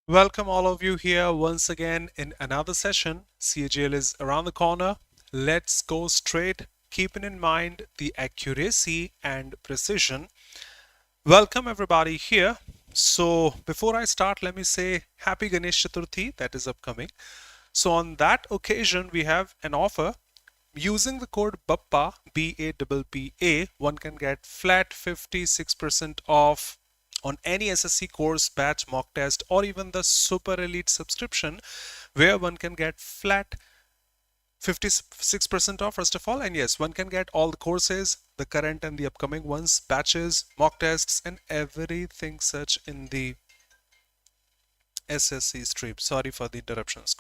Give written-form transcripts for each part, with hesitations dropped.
Welcome all of you here once again in another session. CGL is around the corner. Let's go straight, keeping in mind the accuracy and precision. Welcome everybody here. So before I start, let me say Happy Ganesh Chaturthi that is upcoming. So on that occasion, we have an offer. Using the code BAPPA, BAPPA, one can get flat 56% off on any SSC course, batch, mock test, or even the Super Elite subscription, where one can get flat 56% off first of all. And yes, one can get all the courses, the current and the upcoming ones, batches, mock tests, and everything such in the SSC stream. Sorry for the interruptions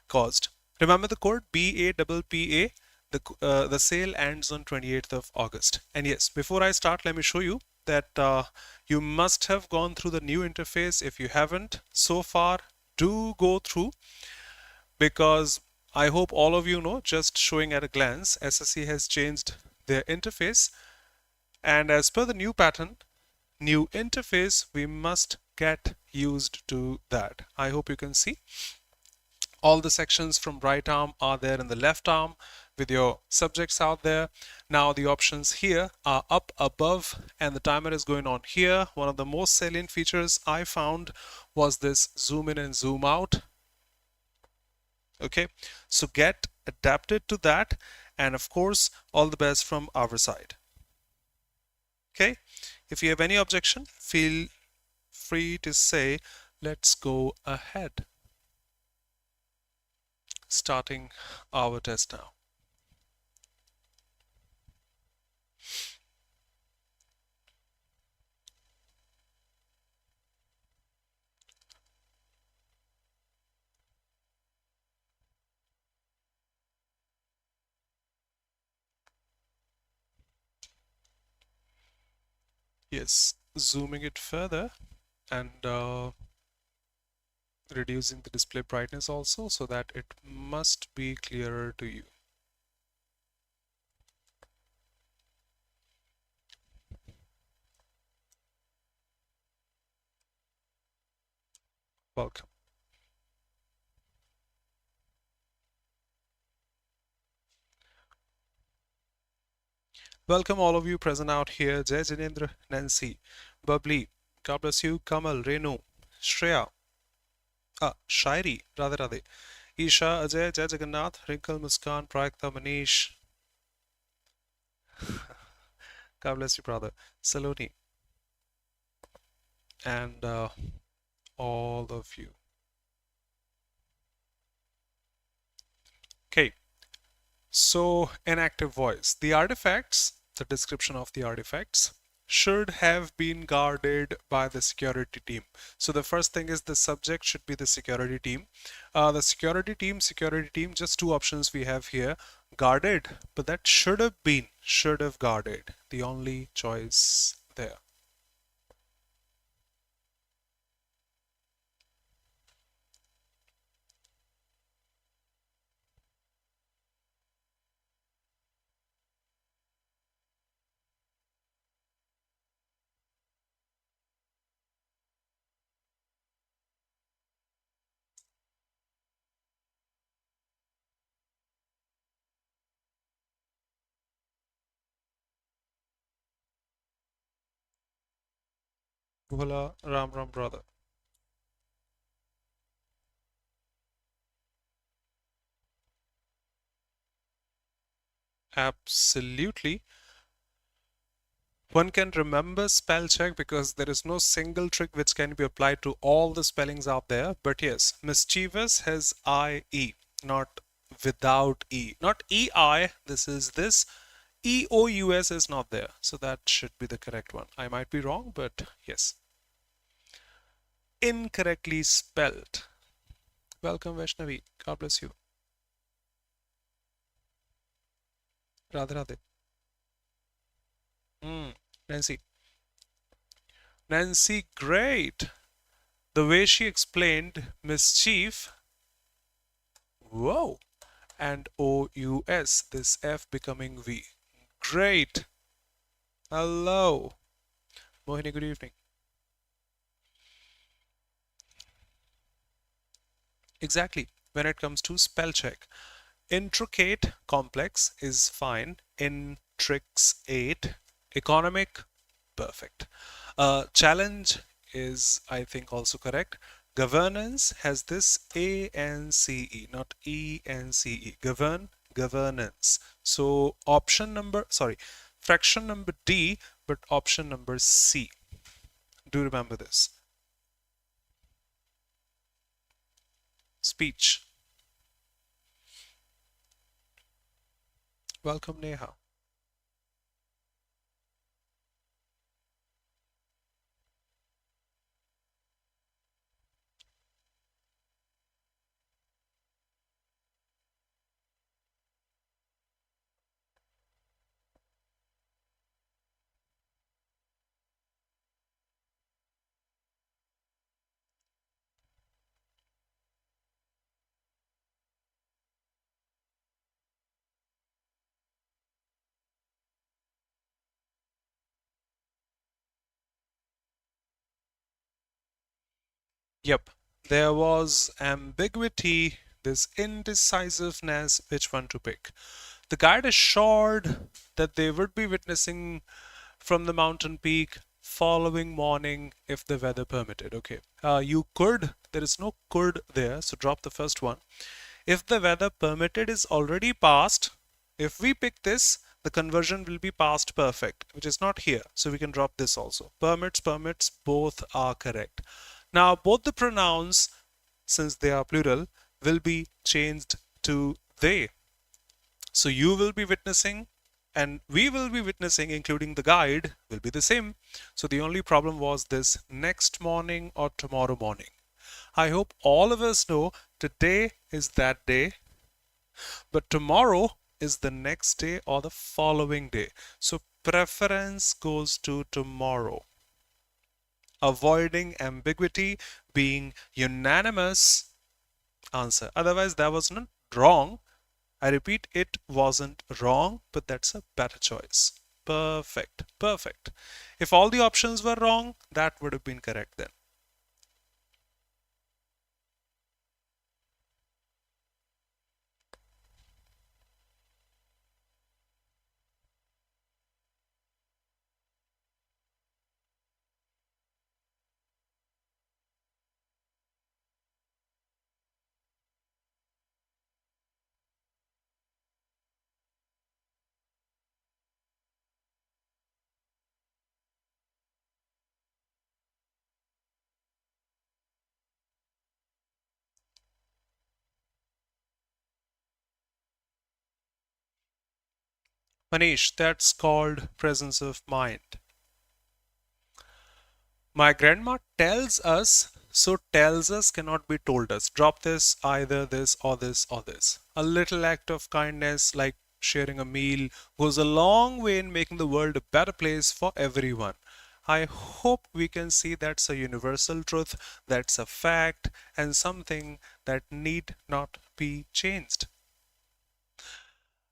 caused. Remember the code BAPPA. The sale ends on 28th of August. And yes, before I start, let me show you that you must have gone through the new interface. If you haven't so far, do go through, because I hope all of you know, just showing at a glance, SSC has changed their interface, and as per the new pattern, new interface, we must get used to that. I hope you can see all the sections from right arm are there in the left arm with your subjects out there. Now the options here are up above and the timer is going on here. One of the most salient features I found was this zoom in and zoom out. Okay, so get adapted to that, and of course all the best from our side. Okay, if you have any objection, feel free to say. Let's go ahead. Starting our test now. Yes, zooming it further and reducing the display brightness also, so that it must be clearer to you. Welcome. Welcome all of you present out here. Jai Jinendra, Nancy, Bubbly, God bless you, Kamal, Renu, Shreya, Shairi, Radhe Radhe, Isha, Ajay, Jai Jagannath, Wrinkle, Muskan, Prakta, Manish. God bless you, brother. Saloni, and all of you. Okay, so an active voice. The artifacts, the description of the artifacts, should have been guarded by the security team. So the first thing is the subject should be the security team. The security team, just two options we have here. Guarded, but that should have guarded. The only choice there. Bhola Ram Ram brother. Absolutely. One can remember spell check because there is no single trick which can be applied to all the spellings out there. But yes, mischievous has IE, not without E. Not EI, this is this. EOUS is not there. So that should be the correct one. I might be wrong, but yes. Incorrectly spelled. Welcome, Vaishnavi. God bless you. Radhe Radhe. Nancy. Nancy, great. The way she explained mischief, whoa, and OUS, this F becoming V. Great. Hello. Mohini, good evening. Exactly. When it comes to spell check, intricate, complex is fine. Intricate, economic, perfect. Challenge is, I think, also correct. Governance has this A and C E, not E and C E. Governance. So option number, sorry, fraction number D, but option number C. Do remember this. Speech. Welcome, Neha. Yep, there was ambiguity, this indecisiveness, which one to pick. The guide assured that they would be witnessing from the mountain peak following morning if the weather permitted. Okay, you could, there is no could there, so drop the first one. If the weather permitted is already past, if we pick this, the conversion will be past perfect, which is not here. So we can drop this also. Permits, both are correct. Now, both the pronouns, since they are plural, will be changed to they. So you will be witnessing and we will be witnessing, including the guide, will be the same. So the only problem was this next morning or tomorrow morning. I hope all of us know today is that day, but tomorrow is the next day or the following day. So preference goes to tomorrow. Avoiding ambiguity, being unanimous answer. Otherwise, that was not wrong. I repeat, it wasn't wrong, but that's a better choice. Perfect, perfect. If all the options were wrong, that would have been correct then. Manish, that's called presence of mind. My grandma tells us, so tells us cannot be told us. Drop this, either this or this or this. A little act of kindness, like sharing a meal, goes a long way in making the world a better place for everyone. I hope we can see that's a universal truth, that's a fact, and something that need not be changed.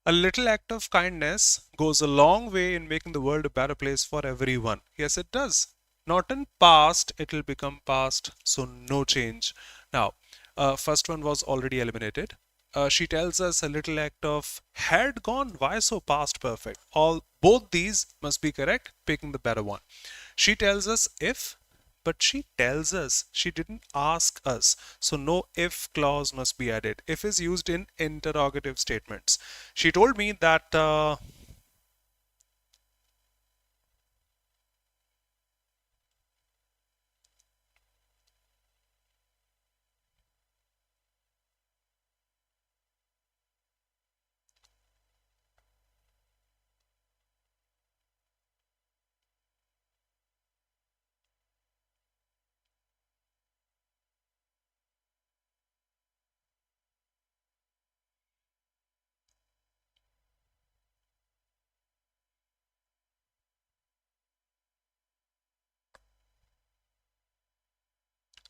A little act of kindness goes a long way in making the world a better place for everyone. Yes, it does. Not in past, it will become past, so no change. Now, first one was already eliminated. She tells us a little act of had gone. Why so past perfect? All both these must be correct, picking the better one. She tells us if, but she tells us, she didn't ask us. So no if clause must be added. If is used in interrogative statements. She told me that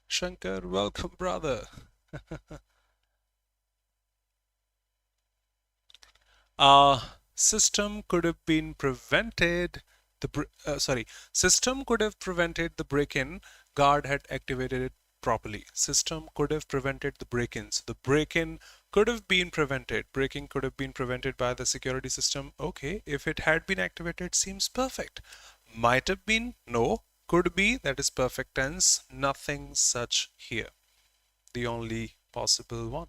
Shankar, welcome, brother. System could have been prevented. System could have prevented the break-in. Guard had activated it properly. System could have prevented the break-ins. The break-in could have been prevented. Breaking could have been prevented by the security system. Okay, if it had been activated, seems perfect. Might have been, no. Could be, that is perfect tense. Nothing such here. The only possible one.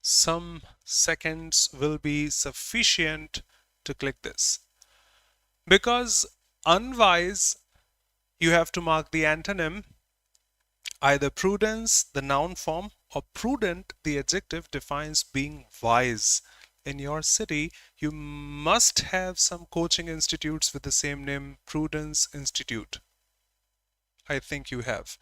Some seconds will be sufficient to click this. Because unwise, you have to mark the antonym, either prudence, the noun form, or prudent, the adjective, defines being wise. In your city, you must have some coaching institutes with the same name, Prudence Institute. I think you have.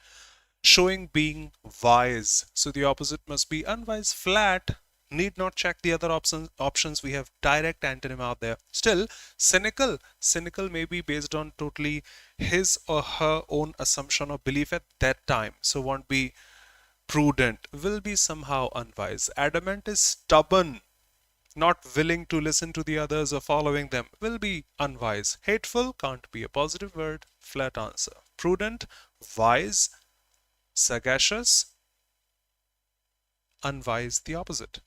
Showing being wise. So the opposite must be unwise. Flat, need not check the other options. We have direct antonym out there. Still, cynical. Cynical may be based on totally his or her own assumption or belief at that time. So won't be prudent. Will be somehow unwise. Adamant is stubborn, not willing to listen to the others or following them. Will be unwise. Hateful can't be a positive word. Flat answer. Prudent, wise, sagacious, unwise, the opposite.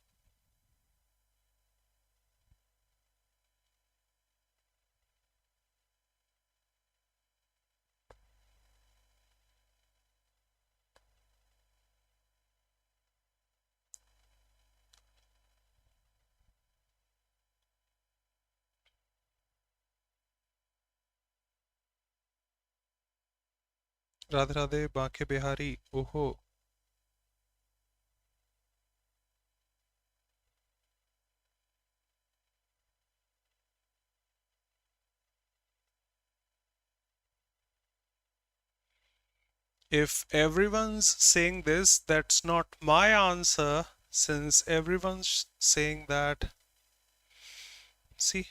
Radhe Radhe Banke Bihari. Oho. If everyone's saying this, that's not my answer, since everyone's saying that. See,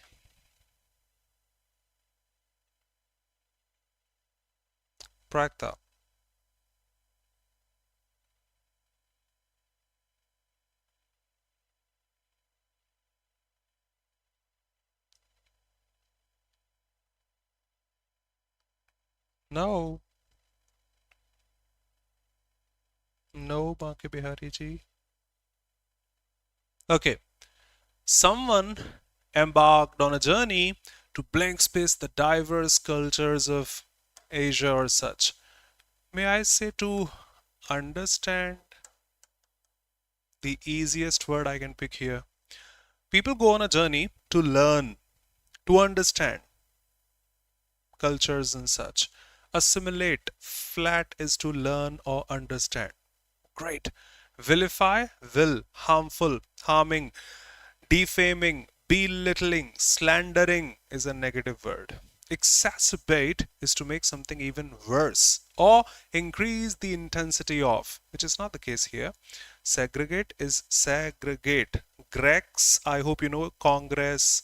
Prakta. No, no, Banke Bihari ji. Okay, someone embarked on a journey to blank space the diverse cultures of Asia or such. May I say to understand, the easiest word I can pick here. People go on a journey to learn, to understand cultures and such. Assimilate, flat is to learn or understand. Great. Vilify, will, harmful, harming, defaming, belittling, slandering is a negative word. Exacerbate is to make something even worse or increase the intensity of, which is not the case here. Segregate is segregate. Grex, I hope you know, Congress,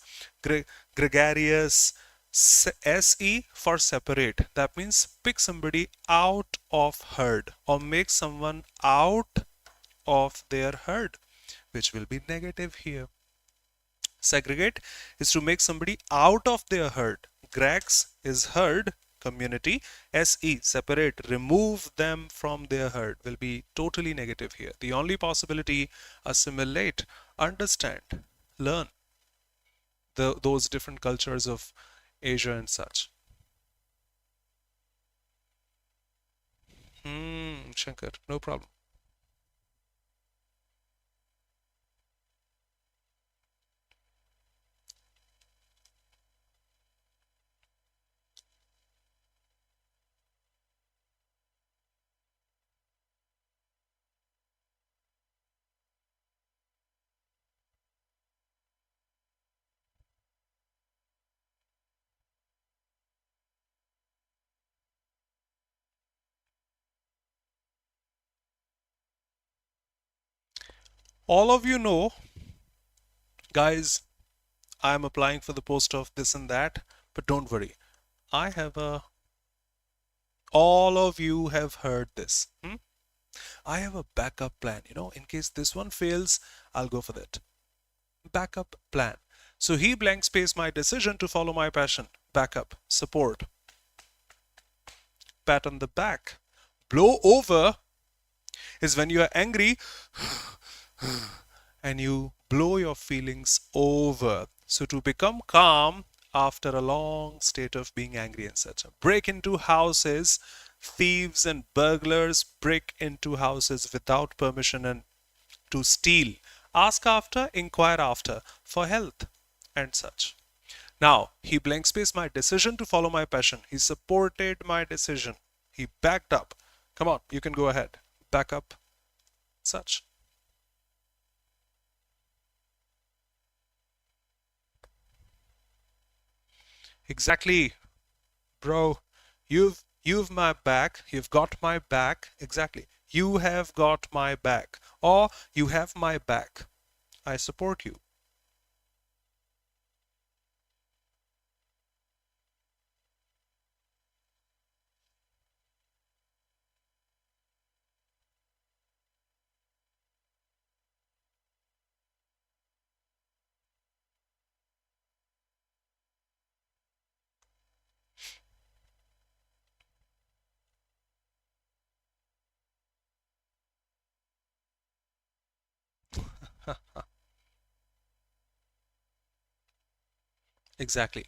gregarious, SE for separate. That means pick somebody out of herd or make someone out of their herd, which will be negative here. Segregate is to make somebody out of their herd. Grex is herd, community. SE, separate, remove them from their herd, will be totally negative here. The only possibility, assimilate, understand, learn those different cultures of Asia and such. Shankar, no problem. All of you know, guys, I'm applying for the post of this and that, but don't worry. I have a, all of you have heard this. I have a backup plan, in case this one fails, I'll go for that. Backup plan. So he blank space my decision to follow my passion. Backup, support, pat on the back. Blow over is when you are angry and you blow your feelings over. So to become calm after a long state of being angry and such. Break into houses. Thieves and burglars break into houses without permission and to steal. Ask after, inquire after, for health and such. Now, he blank space my decision to follow my passion. He supported my decision. He backed up. Come on, you can go ahead. Back up, such. Exactly, bro. You've my back. You've got my back. Exactly. You have got my back. Or you have my back. I support you. Exactly.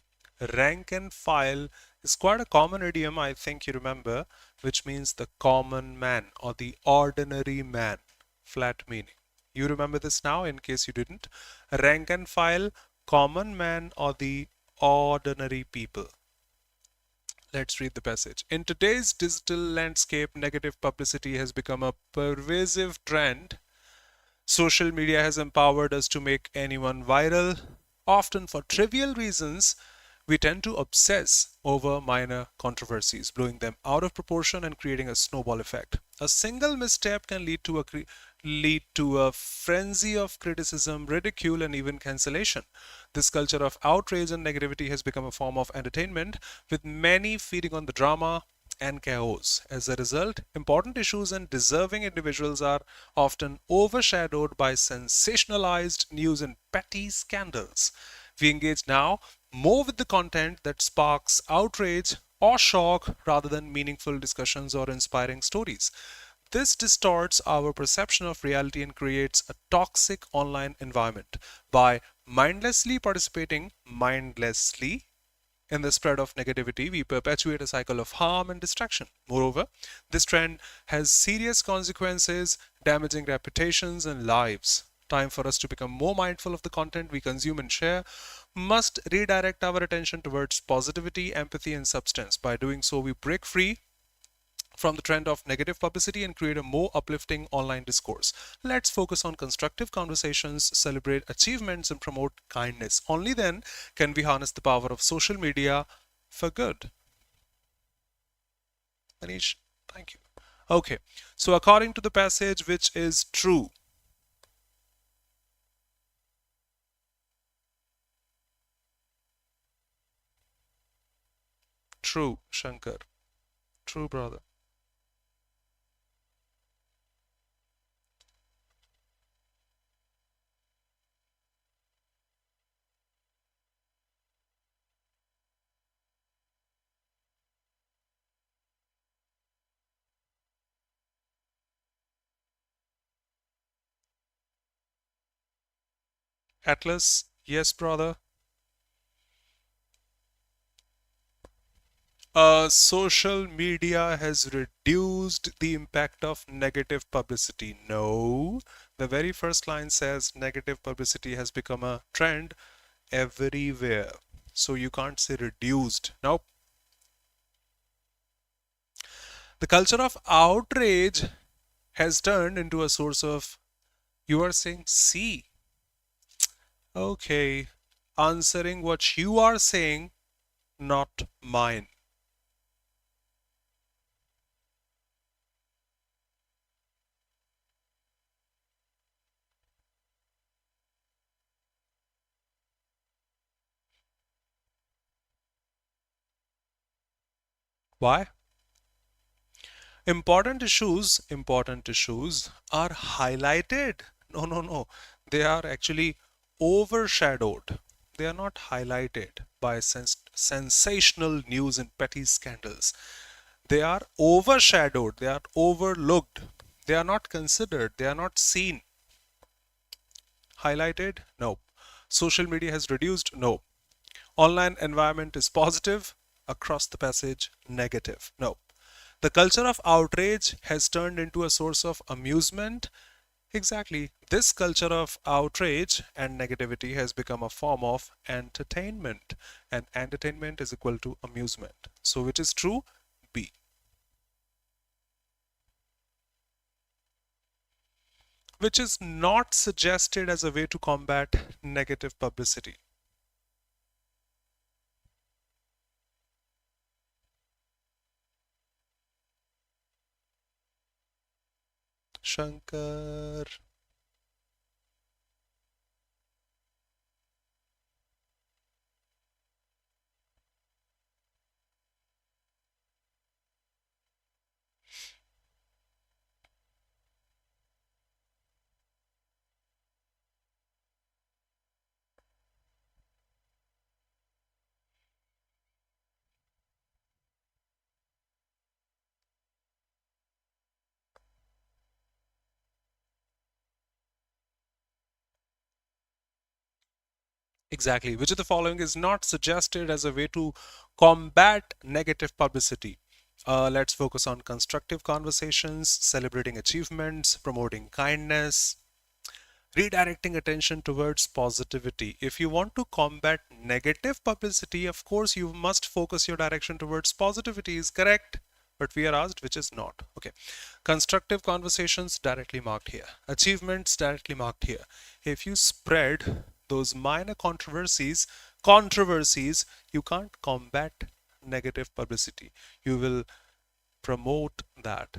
Rank and file is quite a common idiom, I think you remember, which means the common man or the ordinary man. Flat meaning. You remember this now in case you didn't. Rank and file, common man or the ordinary people. Let's read the passage. In today's digital landscape, negative publicity has become a pervasive trend. Social media has empowered us to make anyone viral. Often for trivial reasons, we tend to obsess over minor controversies, blowing them out of proportion and creating a snowball effect. A single misstep can lead to a frenzy of criticism, ridicule, and even cancellation. This culture of outrage and negativity has become a form of entertainment, with many feeding on the drama and chaos. As a result, important issues and deserving individuals are often overshadowed by sensationalized news and petty scandals. We engage now more with the content that sparks outrage or shock rather than meaningful discussions or inspiring stories. This distorts our perception of reality and creates a toxic online environment. By mindlessly participating mindlessly in the spread of negativity, we perpetuate a cycle of harm and distraction. Moreover, this trend has serious consequences, damaging reputations and lives. Time for us to become more mindful of the content we consume and share must redirect our attention towards positivity, empathy, and substance. By doing so, we break free from the trend of negative publicity and create a more uplifting online discourse. Let's focus on constructive conversations, celebrate achievements, and promote kindness. Only then can we harness the power of social media for good. Manish, thank you. Okay, so according to the passage, which is true? True, Shankar. True, brother. Atlas, yes, brother. Social media has reduced the impact of negative publicity. No, the very first line says negative publicity has become a trend everywhere. So you can't say reduced. Nope. The culture of outrage has turned into a source of, you are saying C. Okay. Answering what you are saying, not mine. Why? Important issues are highlighted. No, no, no. They are actually overshadowed. They are not highlighted by sensational news and petty scandals. They are overshadowed. They are overlooked. They are not considered. They are not seen. Highlighted? No. Social media has reduced? No. Online environment is positive, across the passage negative. No. The culture of outrage has turned into a source of amusement. Exactly. This culture of outrage and negativity has become a form of entertainment. And entertainment is equal to amusement. So which is true? B. Which is not suggested as a way to combat negative publicity. Shankar. Exactly. Which of the following is not suggested as a way to combat negative publicity? Let's focus on constructive conversations, celebrating achievements, promoting kindness, redirecting attention towards positivity. If you want to combat negative publicity, of course, you must focus your direction towards positivity, is correct. But we are asked which is not. Okay. Constructive conversations directly marked here. Achievements directly marked here. If you spread those minor controversies, you can't combat negative publicity. You will promote that.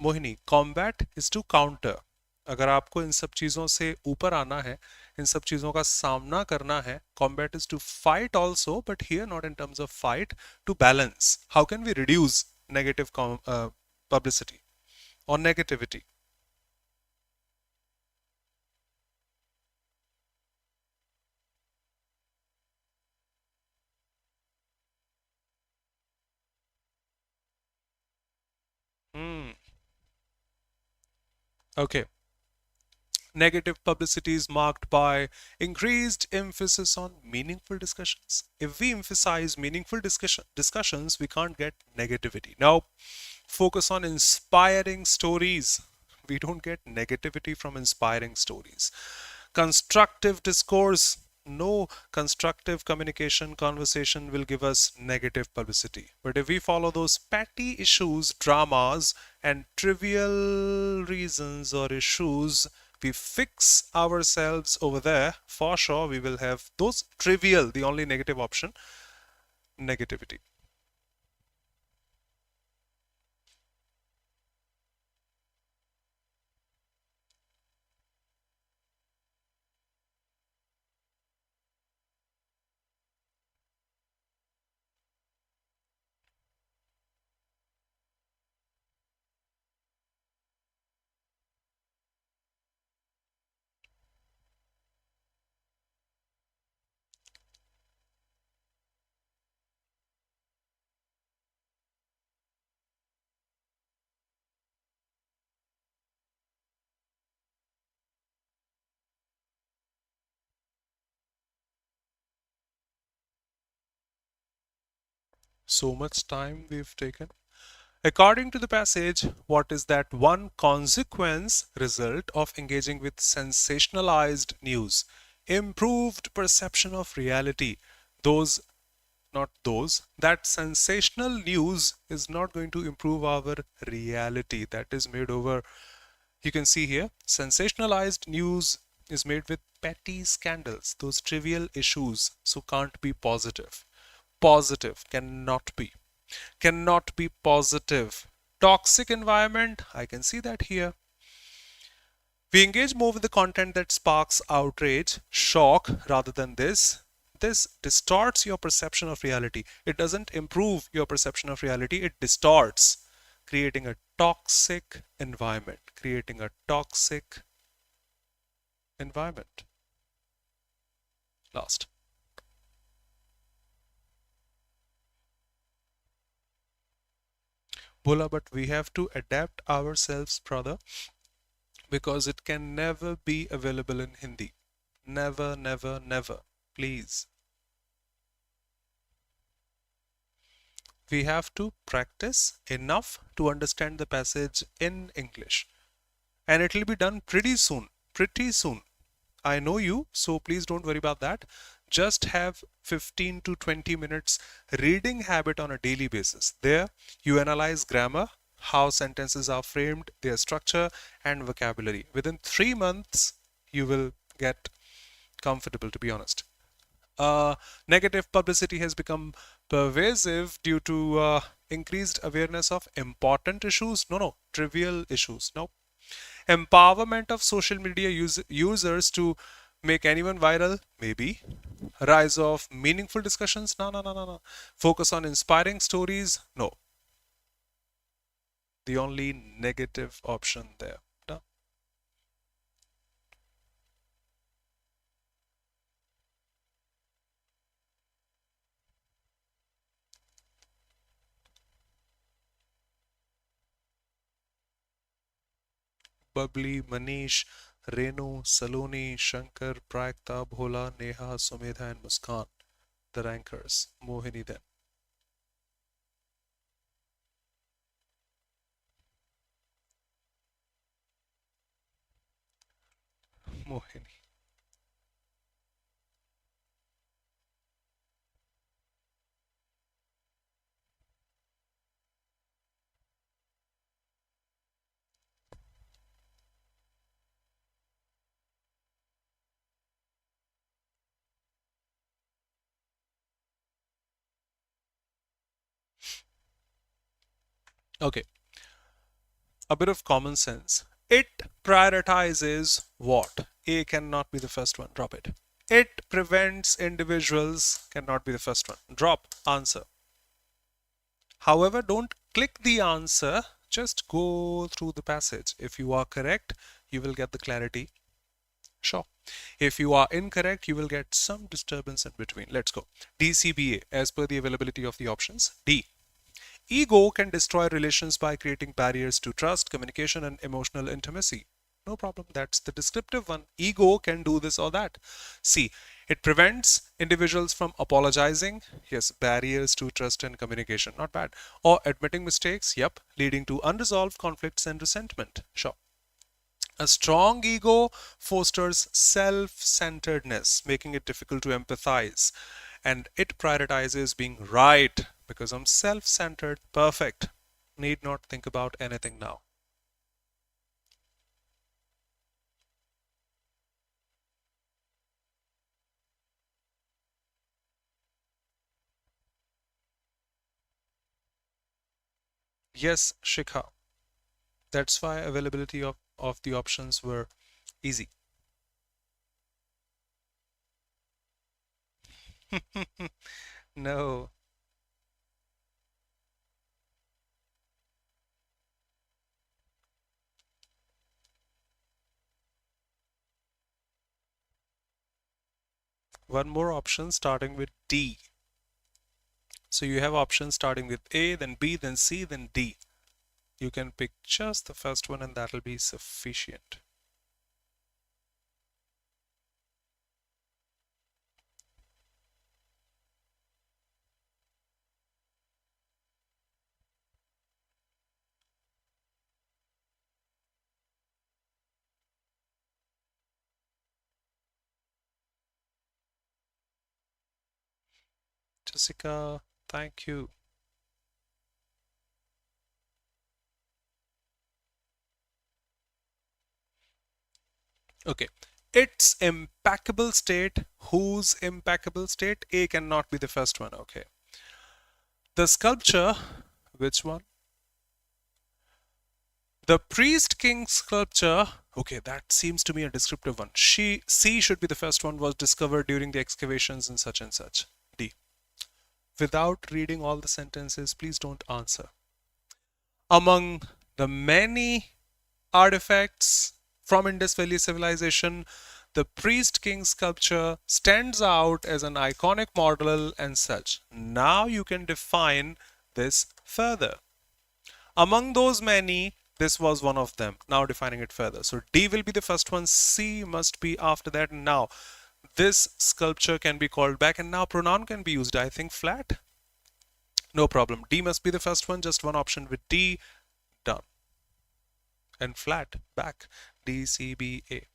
Mohini, combat is to counter. अगर आपको इन सब चीजों से ऊपर आना है, इन सब चीजों का सामना करना है, combat is to fight also, but here not in terms of fight, to balance. How can we reduce negative publicity or negativity? Hmm. Okay. Negative publicity is marked by increased emphasis on meaningful discussions. If we emphasize meaningful discussions, we can't get negativity. Now, focus on inspiring stories. We don't get negativity from inspiring stories. Constructive discourse. No constructive communication conversation will give us negative publicity. But if we follow those petty issues, dramas, and trivial reasons or issues, we fix ourselves over there, for sure we will have those trivial, the only negative option, negativity. So much time we've taken. According to the passage, what is that one consequence result of engaging with sensationalized news? Improved perception of reality. Those, not those, that sensational news is not going to improve our reality. That is made over, you can see here, sensationalized news is made with petty scandals, those trivial issues, so can't be positive. Positive cannot be positive. Toxic environment, I can see that here. We engage more with the content that sparks outrage, shock rather than this. this distorts your perception of reality. It doesn't improve your perception of reality, it distorts, creating a toxic environment. Creating a toxic environment. Last. Bola, but we have to adapt ourselves, brother, because it can never be available in Hindi. Never, never, never. Please. We have to practice enough to understand the passage in English. And it will be done pretty soon. Pretty soon. I know you, so please don't worry about that. Just have 15 to 20 minutes reading habit on a daily basis. There, you analyze grammar, how sentences are framed, their structure, and vocabulary. Within 3 months, you will get comfortable, to be honest. Negative publicity has become pervasive due to increased awareness of important issues. No, trivial issues. No. Empowerment of social media users to make anyone viral, maybe. Rise of meaningful discussions, no. Focus on inspiring stories, no. The only negative option there. No. Bubbly, Manish, Renu, Saloni, Shankar, Pragta, Bhola, Neha, Sumedha, and Muskan, the rankers. Mohini then. Mohini. Okay, a bit of common sense. It prioritizes what? A cannot be the first one. Drop it. It prevents individuals cannot be the first one. Drop answer. However, don't click the answer. Just go through the passage. If you are correct, you will get the clarity. Sure. If you are incorrect, you will get some disturbance in between. Let's go. DCBA, as per the availability of the options. D. Ego can destroy relations by creating barriers to trust, communication, and emotional intimacy. No problem. That's the descriptive one. Ego can do this or that. C. It prevents individuals from apologizing. Yes, barriers to trust and communication. Not bad. Or admitting mistakes. Yep. Leading to unresolved conflicts and resentment. Sure. A strong ego fosters self-centeredness, making it difficult to empathize. And it prioritizes being right because I'm self-centered. Perfect. Need not think about anything now. Yes, Shikha. That's why availability of the options were easy. No. One more option starting with D. So you have options starting with A, then B, then C, then D. You can pick just the first one and that'll be sufficient. Jessica, thank you. Okay. Its impeccable state. Whose impeccable state? A cannot be the first one. Okay. The sculpture, which one? The priest king sculpture Okay, that seems to me a descriptive one. C should be the first one, was discovered during the excavations in such and such. D. Without reading all the sentences, please don't answer. Among the many artifacts from Indus Valley civilization, the priest king sculpture stands out as an iconic model and such. Now you can define this further. Among those many, this was one of them. Now defining it further. So D will be the first one. C must be after that. Now this sculpture can be called back, and now pronoun can be used. I think flat. No problem. D must be the first one. Just one option with D. Done. And flat back. D, C, B, A.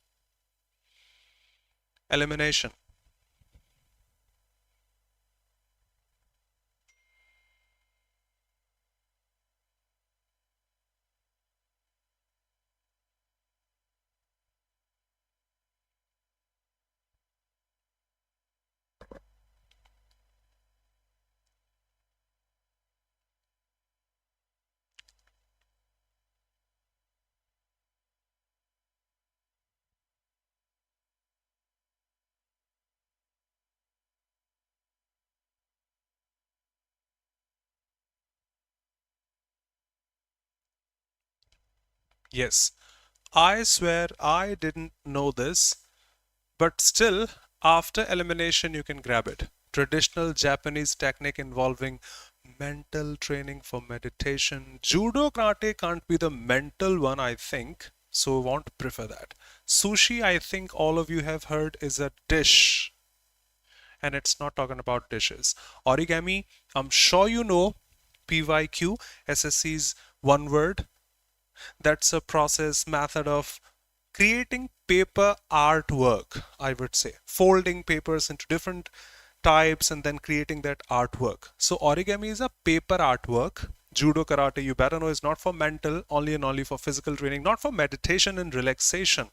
Elimination. Yes. I swear I didn't know this, but still, after elimination, you can grab it. Traditional Japanese technique involving mental training for meditation. Judo karate can't be the mental one, I think, so won't prefer that. Sushi, I think all of you have heard, is a dish, and it's not talking about dishes. Origami, I'm sure you know, PYQ, SSC's one word. That's a process method of creating paper artwork, I would say, folding papers into different types and then creating that artwork. So origami is a paper artwork. Judo karate, you better know, is not for mental, only and only for physical training, not for meditation and relaxation.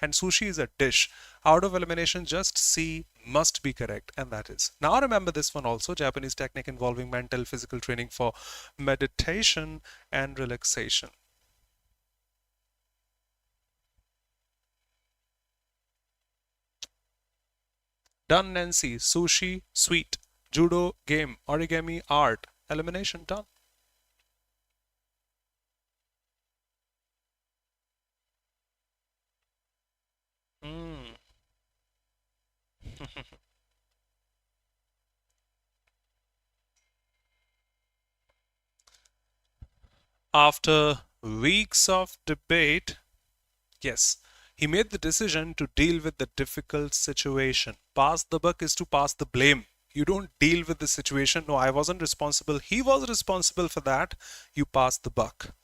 And sushi is a dish. Out of elimination, just C must be correct, and that is. Now remember this one also, Japanese technique involving mental physical training for meditation and relaxation. Done, Nancy. Sushi, sweet. Judo, game. Origami, art. Elimination, done. Mm. After weeks of debate, yes, he made the decision to deal with the difficult situation. Pass the buck is to pass the blame. You don't deal with the situation. No, I wasn't responsible. He was responsible for that. You pass the buck.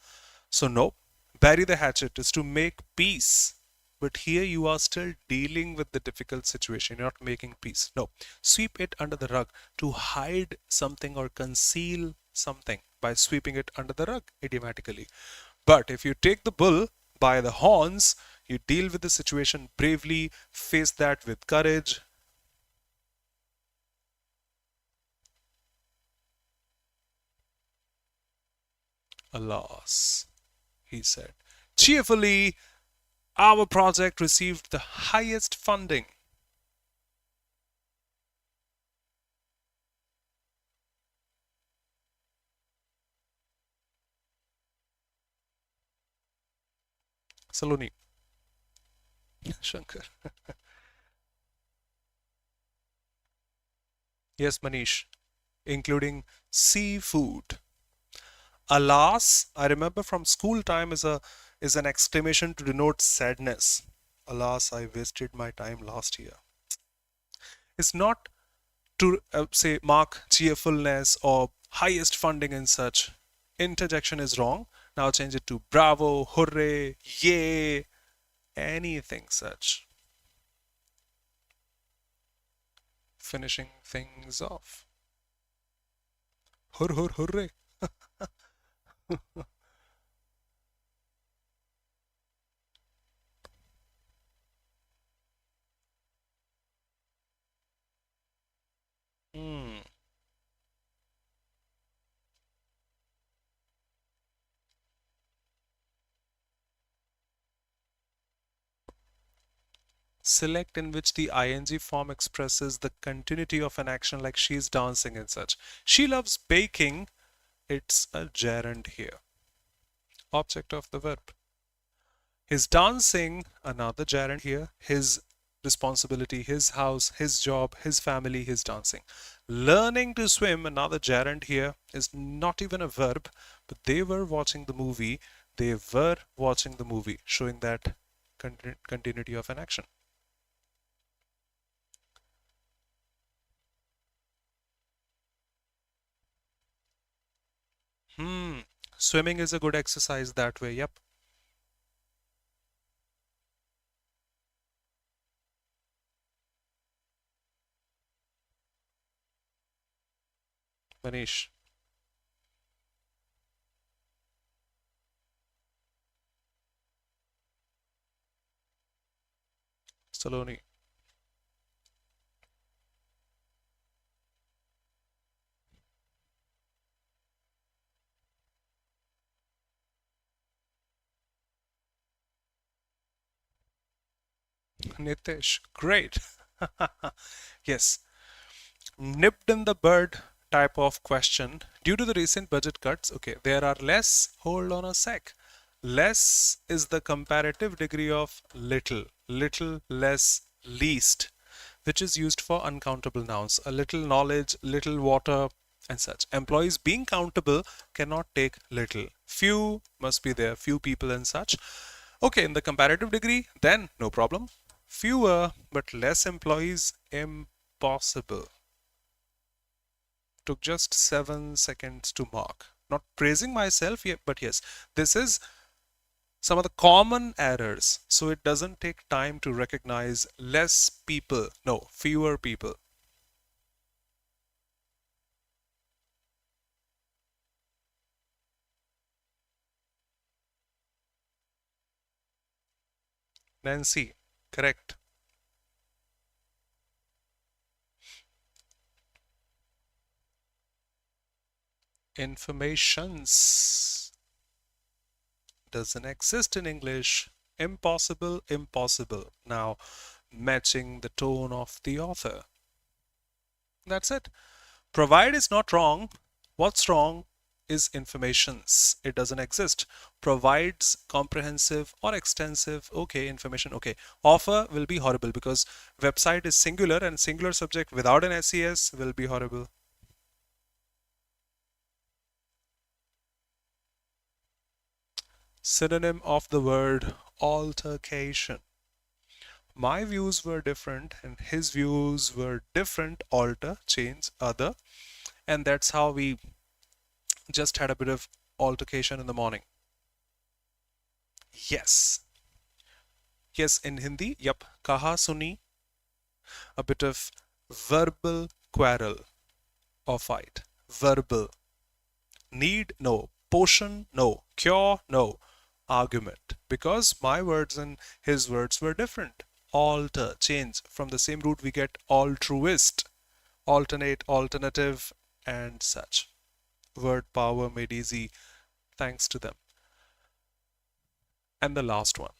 So, no, bury the hatchet is to make peace. But here you are still dealing with the difficult situation. You're not making peace. No, sweep it under the rug to hide something or conceal something by sweeping it under the rug idiomatically. But if you take the bull by the horns, you deal with the situation bravely, face that with courage. Alas, he said, cheerfully, our project received the highest funding. Saloni. Shankar. Yes, Manish, including seafood. Alas, I remember from school time is an exclamation to denote sadness. Alas, I wasted my time last year. It's not to say mark cheerfulness or highest funding and such. Interjection is wrong. Now change it to bravo, hooray, yay, anything such. Finishing things off. Hur hur hooray. Hmm. Select in which the ing form expresses the continuity of an action like she's dancing and such. She loves baking. It's a gerund here. Object of the verb. His dancing, another gerund here. His responsibility, his house, his job, his family, his dancing. Learning to swim, another gerund here, is not even a verb, but they were watching the movie. They were watching the movie, showing that continuity of an action. Swimming is a good exercise that way. Yep. Manish. Saloni. Nitish. Great. Yes. Nipped in the bud type of question. Due to the recent budget cuts, okay, there are less. Hold on a sec. Less is the comparative degree of little. Little, less, least, which is used for uncountable nouns. A little knowledge, little water, and such. Employees being countable cannot take little. Few must be there, few people and such. Okay, in the comparative degree, then no problem. Fewer but less employees, impossible. Took just 7 seconds to mark. Not praising myself yet, but yes, this is some of the common errors. So it doesn't take time to recognize less people. No, fewer people. Nancy, correct. Informations doesn't exist in English. Impossible, impossible. Now, matching the tone of the author. That's it. Provide is not wrong. What's wrong is informations. It doesn't exist. Provides comprehensive or extensive. Okay, information. Okay. Offer will be horrible because website is singular and singular subject without an SES will be horrible. Synonym of the word altercation. My views were different and his views were different. Alter, change, other. And that's how we just had a bit of altercation in the morning. Yes. Yes, in Hindi, yep. Kaha suni, a bit of verbal quarrel or fight. Verbal. Need, no. Potion, no. Cure, no. Argument. Because my words and his words were different. Alter, change. From the same root we get altruist, alternate, alternative, and such. Word power made easy thanks to them. And the last one.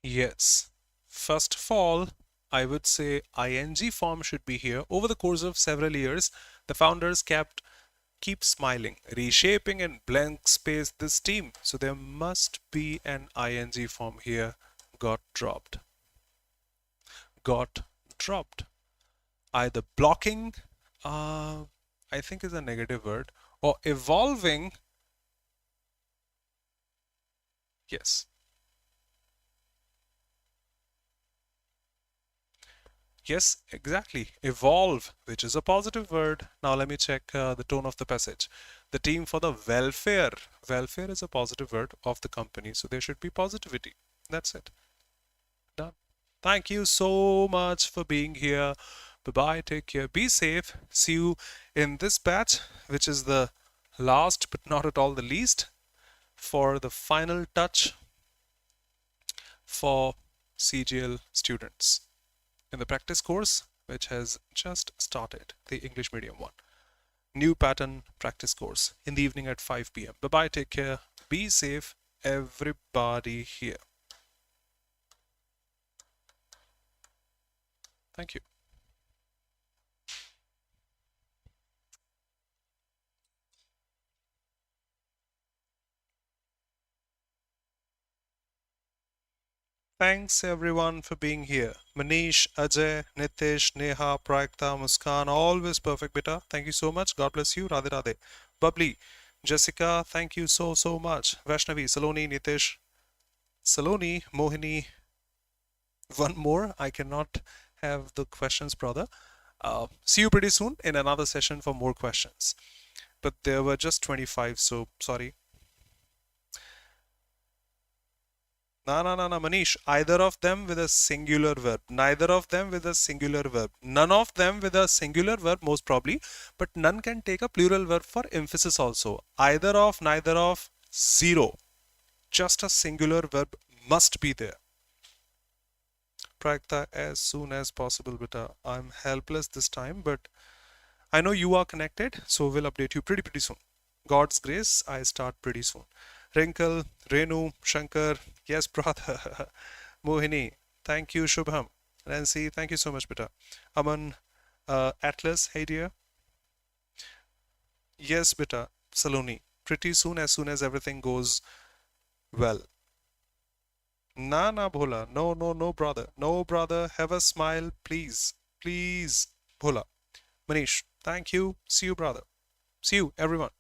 Yes. First of all, I would say ing form should be here. Over the course of several years, the founders keep smiling, reshaping and blank space this team. So there must be an ing form here. Got dropped. Got dropped. Either blocking, I think is a negative word, or evolving. Yes. Yes, exactly. Evolve, which is a positive word. Now let me check the tone of the passage. The team for the welfare. Welfare is a positive word of the company, so there should be positivity. That's it. Done. Thank you so much for being here. Bye bye, take care, be safe. See you in this batch, which is the last but not at all the least, for the final touch for CGL students in the practice course, which has just started, the English medium one. New pattern practice course in the evening at 5 p.m. Bye bye, take care, be safe, everybody here. Thank you. Thanks everyone for being here. Manish, Ajay, Nitish, Neha, Prakta, Muskan, always perfect beta. Thank you so much. God bless you. Radhe Radhe. Bubbly, Jessica, thank you so much. Vaishnavi, Saloni, Nitish, Saloni, Mohini. One more. I cannot have the questions, brother. See you pretty soon in another session for more questions. But there were just 25, so sorry. No, Manish. Either of them with a singular verb. Neither of them with a singular verb. None of them with a singular verb, most probably. But none can take a plural verb for emphasis also. Either of, neither of, zero. Just a singular verb must be there. Prakta, as soon as possible, beta. I'm helpless this time, but I know you are connected, so we'll update you pretty soon. God's grace, I start pretty soon. Wrinkle, Renu, Shankar, yes, brother. Mohini, thank you, Shubham. Nancy, thank you so much, beta. Aman, Atlas, hey dear. Yes, beta. Saloni, pretty soon as everything goes well. Na, Bhola. No, brother. No, brother. Have a smile, please. Please, Bhola. Manish, thank you. See you, brother. See you, everyone.